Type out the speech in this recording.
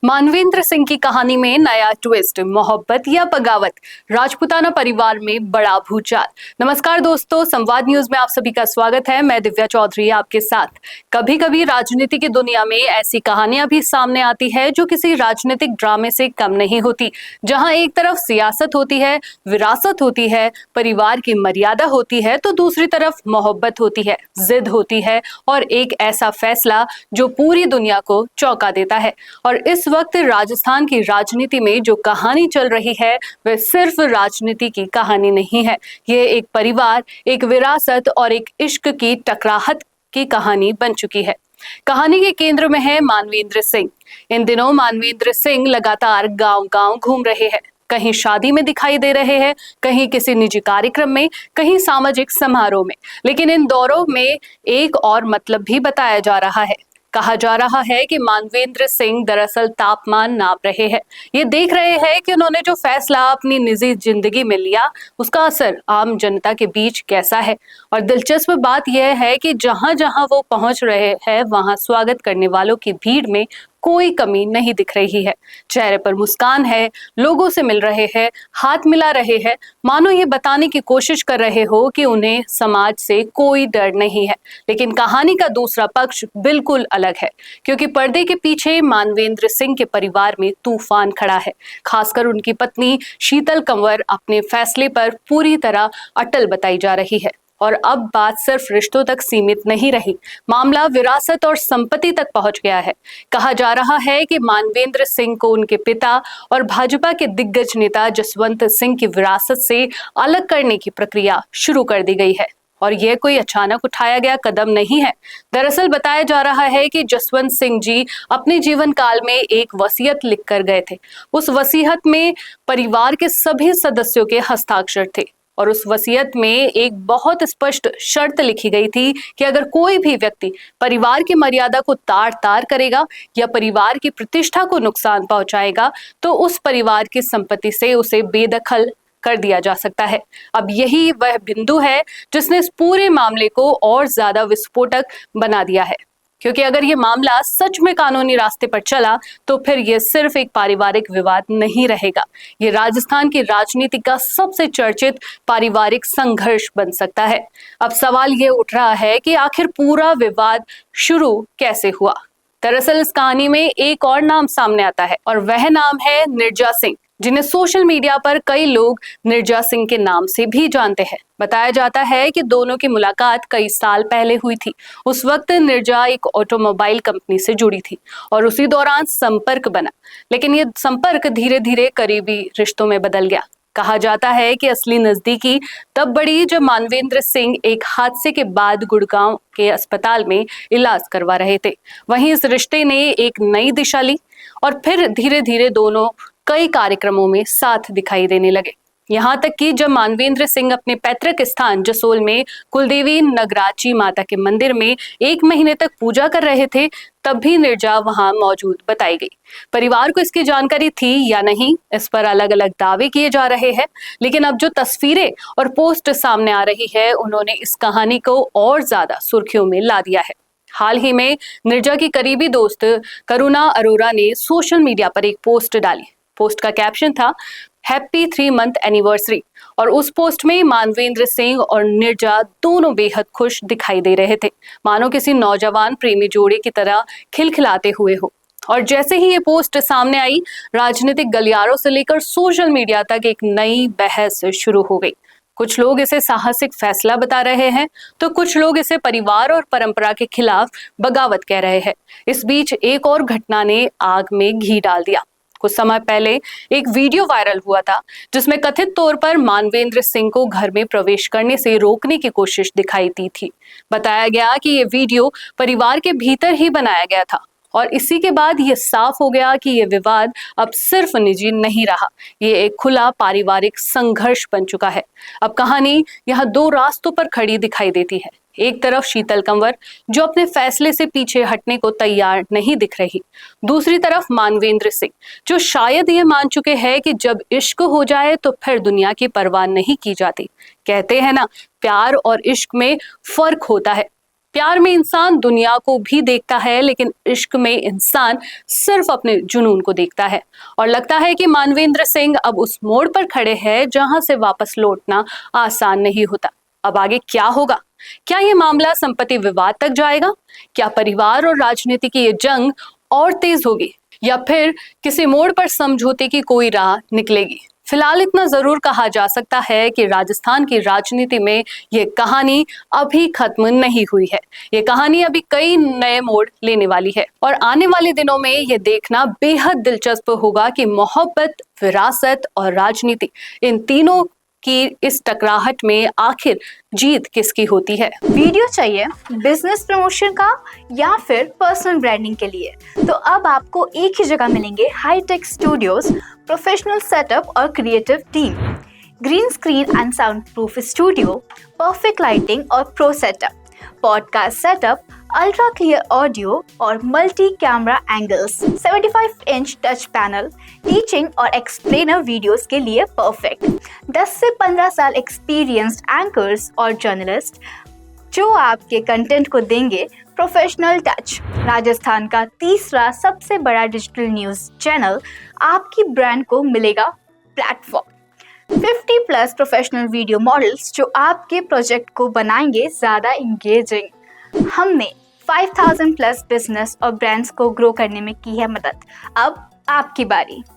मानवेंद्र सिंह की कहानी में नया ट्विस्ट, मोहब्बत या बगावत, राजपूताना परिवार में बड़ा भूचाल। नमस्कार दोस्तों, संवाद न्यूज में आप सभी का स्वागत है। मैं दिव्या चौधरी आपके साथ। कभी कभी राजनीति की दुनिया में ऐसी कहानियां भी सामने आती है जो किसी राजनीतिक ड्रामे से कम नहीं होती, जहां एक तरफ सियासत होती है, विरासत होती है, परिवार की मर्यादा होती है, तो दूसरी तरफ मोहब्बत होती है, जिद होती है और एक ऐसा फैसला जो पूरी दुनिया को चौंका देता है। और इस वक्त राजस्थान की राजनीति में जो कहानी चल रही है वह सिर्फ राजनीति की कहानी नहीं है। ये एक परिवार, एक विरासत और एक इश्क की टकराहट की कहानी बन चुकी है। कहानी के केंद्र में है मानवेंद्र सिंह। इन दिनों मानवेंद्र सिंह लगातार गांव-गांव घूम रहे हैं। कहीं शादी में दिखाई दे रहे हैं, कहीं किसी निजी कार्यक्रम में, कहीं सामाजिक समारोह में। लेकिन इन दौरों में एक और मतलब भी बताया जा रहा है। कहा जा रहा है कि मानवेंद्र सिंह दरअसल तापमान नाप रहे हैं। ये देख रहे हैं कि उन्होंने जो फैसला अपनी निजी जिंदगी में लिया, उसका असर आम जनता के बीच कैसा है। और दिलचस्प बात यह है कि जहां जहां वो पहुंच रहे हैं, वहां स्वागत करने वालों की भीड़ में कोई कमी नहीं दिख रही है। चेहरे पर मुस्कान है, लोगों से मिल रहे हैं, हाथ मिला रहे हैं, मानो ये बताने की कोशिश कर रहे हो कि उन्हें समाज से कोई डर नहीं है। लेकिन कहानी का दूसरा पक्ष बिल्कुल अलग है, क्योंकि पर्दे के पीछे मानवेंद्र सिंह के परिवार में तूफान खड़ा है। खासकर उनकी पत्नी शीतल कंवर अपने फैसले पर पूरी तरह अटल बताई जा रही है। और अब बात सिर्फ रिश्तों तक सीमित नहीं रही, मामला विरासत और संपत्ति तक पहुंच गया है। कहा जा रहा है कि मानवेंद्र सिंह को उनके पिता और भाजपा के दिग्गज नेता जसवंत सिंह की विरासत से अलग करने की प्रक्रिया शुरू कर दी गई है। और यह कोई अचानक उठाया गया कदम नहीं है। दरअसल बताया जा रहा है कि जसवंत सिंह जी अपने जीवन काल में एक वसीयत लिख कर गए थे। उस वसीयत में परिवार के सभी सदस्यों के हस्ताक्षर थे और उस वसीयत में एक बहुत स्पष्ट शर्त लिखी गई थी कि अगर कोई भी व्यक्ति परिवार की मर्यादा को तार-तार करेगा या परिवार की प्रतिष्ठा को नुकसान पहुंचाएगा, तो उस परिवार की संपत्ति से उसे बेदखल कर दिया जा सकता है। अब यही वह बिंदु है जिसने इस पूरे मामले को और ज्यादा विस्फोटक बना दिया है। क्योंकि अगर ये मामला सच में कानूनी रास्ते पर चला तो फिर ये सिर्फ एक पारिवारिक विवाद नहीं रहेगा, ये राजस्थान की राजनीति का सबसे चर्चित पारिवारिक संघर्ष बन सकता है। अब सवाल ये उठ रहा है कि आखिर पूरा विवाद शुरू कैसे हुआ। दरअसल इस कहानी में एक और नाम सामने आता है और वह नाम है निर्जा सिंह, जिन्हें सोशल मीडिया पर कई लोग निर्जा सिंह के नाम से भी जानते हैं। बताया जाता है कि दोनों की मुलाकात कई साल पहले हुई थी। उस वक्त निर्जा एक ऑटोमोबाइल कंपनी से जुड़ी थी और उसी दौरान संपर्क बना, लेकिन ये संपर्क धीरे धीरे करीबी रिश्तों में बदल गया। कहा जाता है कि असली नजदीकी तब बढ़ी जब मानवेंद्र सिंह एक हादसे के बाद गुड़गांव के अस्पताल में इलाज करवा रहे थे। वहीं इस रिश्ते ने एक नई दिशा ली और फिर धीरे धीरे दोनों कई कार्यक्रमों में साथ दिखाई देने लगे। यहाँ तक कि जब मानवेंद्र सिंह अपने पैतृक स्थान जसोल में कुलदेवी नगराची माता के मंदिर में 1 महीने तक पूजा कर रहे थे, तब भी निर्जा वहां मौजूद बताई गई। परिवार को इसकी जानकारी थी या नहीं, इस पर अलग अलग दावे किए जा रहे हैं। लेकिन अब जो तस्वीरें और पोस्ट सामने आ रही है, उन्होंने इस कहानी को और ज्यादा सुर्खियों में ला दिया है। हाल ही में निर्जा की करीबी दोस्त करुणा अरोरा ने सोशल मीडिया पर एक पोस्ट डाली। पोस्ट का कैप्शन था हैप्पी 3 मंथ एनिवर्सरी और उस पोस्ट में मानवेंद्र सिंह और निर्जा दोनों बेहद खुश दिखाई दे रहे थे, मानो किसी नौजवान प्रेमी जोड़े की तरह खिलखिलाते हुए हो। और जैसे ही ये पोस्ट सामने आई, राजनीतिक गलियारों से लेकर सोशल मीडिया तक एक नई बहस शुरू हो गई। कुछ लोग इसे साहसिक फैसला बता रहे हैं, तो कुछ लोग इसे परिवार और परंपरा के खिलाफ बगावत कह रहे हैं। इस बीच एक और घटना ने आग में घी डाल दिया। कुछ समय पहले एक वीडियो वायरल हुआ था जिसमें कथित तौर पर मानवेंद्र सिंह को घर में प्रवेश करने से रोकने की कोशिश दिखाई दी थी। बताया गया कि ये वीडियो परिवार के भीतर ही बनाया गया था और इसी के बाद ये साफ हो गया कि ये विवाद अब सिर्फ निजी नहीं रहा, ये एक खुला पारिवारिक संघर्ष बन चुका है। अब कहानी यहाँ 2 रास्तों पर खड़ी दिखाई देती है। एक तरफ शीतल कंवर, जो अपने फैसले से पीछे हटने को तैयार नहीं दिख रही। दूसरी तरफ मानवेंद्र सिंह, जो शायद ये मान चुके हैं कि जब इश्क हो जाए तो फिर दुनिया की परवाह नहीं की जाती। कहते हैं ना, प्यार और इश्क में फर्क होता है। प्यार में इंसान दुनिया को भी देखता है, लेकिन इश्क में इंसान सिर्फ अपने जुनून को देखता है। और लगता है कि मानवेंद्र सिंह अब उस मोड़ पर खड़े हैं जहां से वापस लौटना आसान नहीं होता। अब आगे क्या होगा? क्या ये मामला संपत्ति विवाद तक जाएगा? क्या परिवार और राजनीति की ये जंग और तेज होगी, या फिर किसी मोड़ पर समझौते की कोई राह निकलेगी? फिलहाल इतना जरूर कहा जा सकता है कि राजस्थान की राजनीति में ये कहानी अभी खत्म नहीं हुई है। ये कहानी अभी कई नए मोड़ लेने वाली है और आने वाले दिनों में ये देखना बेहद दिलचस्प होगा कि मोहब्बत, विरासत और राजनीति, इन तीनों की इस टकराहट में आखिर जीत किसकी होती है। वीडियो चाहिए बिजनेस प्रमोशन का या फिर पर्सनल ब्रांडिंग के लिए, तो अब आपको एक ही जगह मिलेंगे हाईटेक स्टूडियोज, प्रोफेशनल सेटअप और creative team, green screen and sound proof studio, perfect lighting और pro setup, podcast setup, ultra clear audio और multi camera angles, 75 inch touch panel, teaching और एक्सप्लेनर वीडियोस के लिए परफेक्ट, 10 से 15 साल experienced anchors और journalist जो आपके कंटेंट को देंगे प्रोफेशनल टच। राजस्थान का तीसरा सबसे बड़ा डिजिटल न्यूज़ चैनल आपकी ब्रांड को मिलेगा प्लेटफॉर्म। 50+ प्रोफेशनल वीडियो मॉडल्स जो आपके प्रोजेक्ट को बनाएंगे ज़्यादा इंगेजिंग। हमने 5000+ बिजनेस और ब्रांड्स को ग्रो करने में की है मदद। अब आपकी बारी।